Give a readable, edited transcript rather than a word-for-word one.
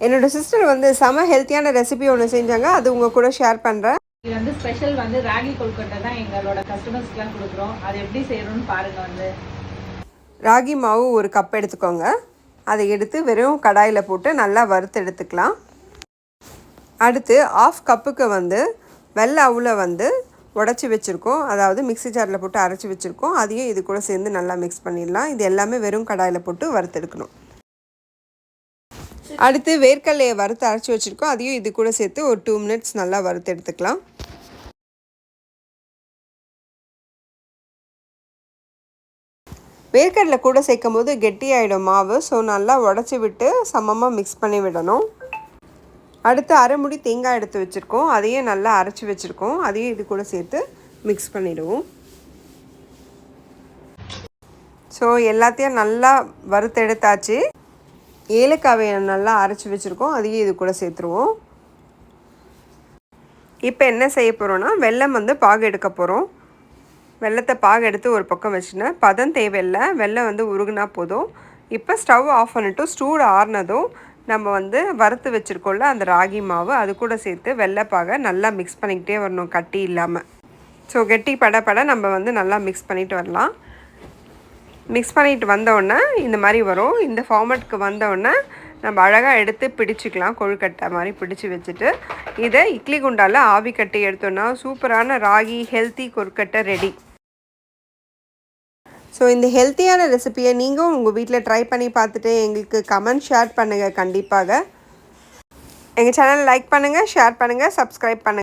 என்னோட சிஸ்டர் வந்து செம ஹெல்த்தியான ரெசிபி ஒன்று செஞ்சாங்க, அது உங்கள் கூட ஷேர் பண்ணுறேன். இது வந்து ஸ்பெஷல் வந்து ராகி கொழுக்கட்டை தான் எங்களோட கஸ்டமர்ஸ்க்குலாம் கொடுக்குறோம். அது எப்படி செய்யணும்னு பாருங்கள். வந்து ராகி மாவு ஒரு கப் எடுத்துக்கோங்க. அதை எடுத்து வெறும் கடாயில் போட்டு நல்லா வறுத்து எடுத்துக்கலாம். அடுத்து 1/2 கப்புக்கு வந்து வெள்ளை அவுலை வந்து உடச்சி வச்சுருக்கோம், அதாவது மிக்ஸி ஜாரில் போட்டு அரைச்சி வச்சுருக்கோம். அதையும் இது கூட சேர்ந்து நல்லா மிக்ஸ் பண்ணிடலாம். இது எல்லாமே வெறும் கடாயில் போட்டு வறுத்தெடுக்கணும். அடுத்து வேர்க்கடலையை வறுத்து அரைச்சி வச்சுருக்கோம், அதையும் இது கூட சேர்த்து ஒரு 2 மினிட்ஸ் நல்லா வறுத்து எடுத்துக்கலாம். வேர்க்கடலை கூட சேர்க்கும் போது கெட்டியாயிடும் மாவு. ஸோ நல்லா உடச்சி விட்டு சமமாக மிக்ஸ் பண்ணி விடணும். அடுத்து அரை முடி தேங்காய் எடுத்து வச்சுருக்கோம், அதையும் நல்லா அரைச்சி வச்சுருக்கோம். அதையும் இது கூட சேர்த்து மிக்ஸ் பண்ணிவிடுவோம். ஸோ எல்லாத்தையும் நல்லா வறுத்தெடுத்தாச்சு. ஏலக்காயை நல்லா அரைச்சி வச்சுருக்கோம், அதையும் இது கூட சேர்த்துருவோம். இப்போ என்ன செய்ய போகிறோன்னா, வெல்லம் வந்து பாகு எடுக்க போகிறோம். வெல்லத்தை பாகு எடுத்து ஒரு பக்கம் வச்சுனேன். பதம் தேவையில்லை, வெல்லம் வந்து உருகுனா போதும். இப்போ ஸ்டவ் ஆஃப் பண்ணிவிட்டு ஸ்டூடு ஆறுனதும் நம்ம வந்து வறுத்து வச்சுருக்கோம்ல அந்த ராகி மாவு, அது கூட சேர்த்து வெள்ளைப்பாகை நல்லா மிக்ஸ் பண்ணிக்கிட்டே வரணும், கட்டி இல்லாமல். ஸோ கெட்டி பட நம்ம வந்து நல்லா மிக்ஸ் பண்ணிட்டு வரலாம். மிக்ஸ் பண்ணிட்டு வந்தோடனே இந்த மாதிரி வரும். இந்த ஃபார்மேட்டுக்கு வந்தோடனே நம்ம அழகாக எடுத்து பிடிச்சிக்கலாம். கொழுக்கட்டை மாதிரி பிடிச்சி வச்சுட்டு இதை இட்லி குண்டால் ஆவி கட்டி எடுத்தோன்னா சூப்பரான ராகி ஹெல்த்தி கொழுக்கட்டை ரெடி. ஸோ இந்த ஹெல்த்தியான ரெசிப்பியை நீங்களும் உங்கள் வீட்டில் ட்ரை பண்ணி பார்த்துட்டு எங்களுக்கு கமெண்ட் ஷேர் பண்ணுங்கள். கண்டிப்பாக எங்கள் சேனல் லைக் பண்ணுங்கள், ஷேர் பண்ணுங்கள், சப்ஸ்கிரைப் பண்ணுங்கள்.